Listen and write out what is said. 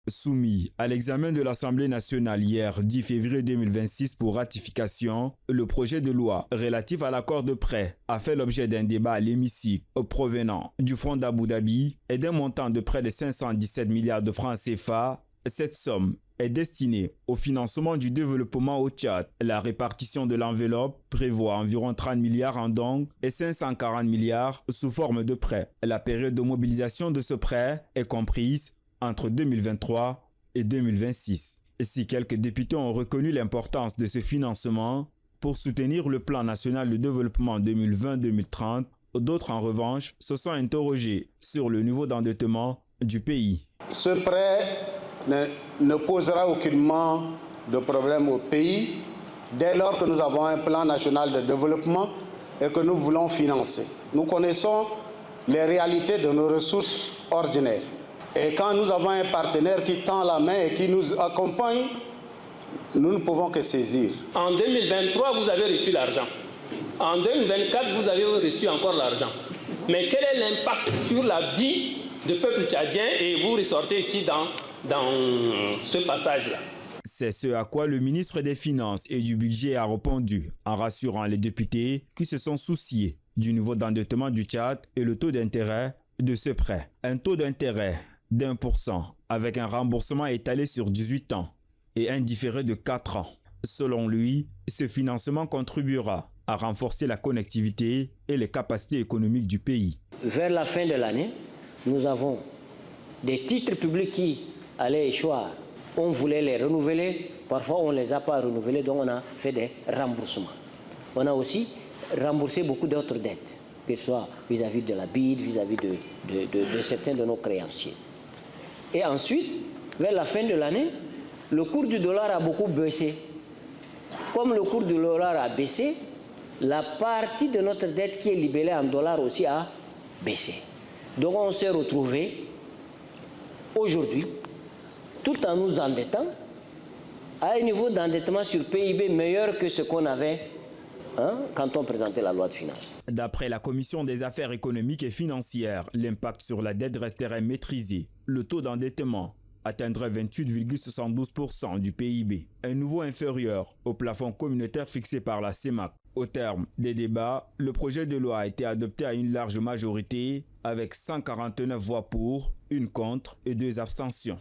Soumis à l'examen de l'Assemblée nationale hier 10 février 2026 pour ratification, le projet de loi relatif à l'accord de prêt a fait l'objet d'un débat à l'hémicycle provenant du Fonds d'Abu Dhabi et d'un montant de près de 517 milliards de francs CFA. Cette somme est destinée au financement du développement au Tchad. La répartition de l'enveloppe prévoit environ 30 milliards en dons et 540 milliards sous forme de prêt. La période de mobilisation de ce prêt est comprise entre 2023 et 2026. Si quelques députés ont reconnu l'importance de ce financement pour soutenir le plan national de développement 2020-2030, d'autres en revanche se sont interrogés sur le niveau d'endettement du pays. Ce prêt ne posera aucunement de problème au pays dès lors que nous avons un plan national de développement et que nous voulons financer. Nous connaissons les réalités de nos ressources ordinaires. Et quand nous avons un partenaire qui tend la main et qui nous accompagne, nous ne pouvons que saisir. En 2023, vous avez reçu l'argent. En 2024, vous avez reçu encore l'argent. Mais quel est l'impact sur la vie du peuple tchadien? Et vous ressortez ici dans ce passage-là. C'est ce à quoi le ministre des Finances et du Budget a répondu en rassurant les députés qui se sont souciés du niveau d'endettement du Tchad et le taux d'intérêt de ce prêt. Un taux d'intérêt d'1% avec un remboursement étalé sur 18 ans et un différé de 4 ans. Selon lui, ce financement contribuera à renforcer la connectivité et les capacités économiques du pays. Vers la fin de l'année, nous avons des titres publics qui allaient échoir. On voulait les renouveler, parfois on ne les a pas renouvelés, donc on a fait des remboursements. On a aussi remboursé beaucoup d'autres dettes, que ce soit vis-à-vis de la BID, vis-à-vis de certains de nos créanciers. Et ensuite, vers la fin de l'année, le cours du dollar a beaucoup baissé. Comme le cours du dollar a baissé, la partie de notre dette qui est libellée en dollars aussi a baissé. Donc on s'est retrouvé aujourd'hui, tout en nous endettant, à un niveau d'endettement sur PIB meilleur que ce qu'on avait quand on présentait la loi de finances. D'après la Commission des affaires économiques et financières, l'impact sur la dette resterait maîtrisé. Le taux d'endettement atteindrait 28,72% du PIB, un niveau inférieur au plafond communautaire fixé par la CEMAC. Au terme des débats, le projet de loi a été adopté à une large majorité avec 149 voix pour, 1 contre et 2 abstentions.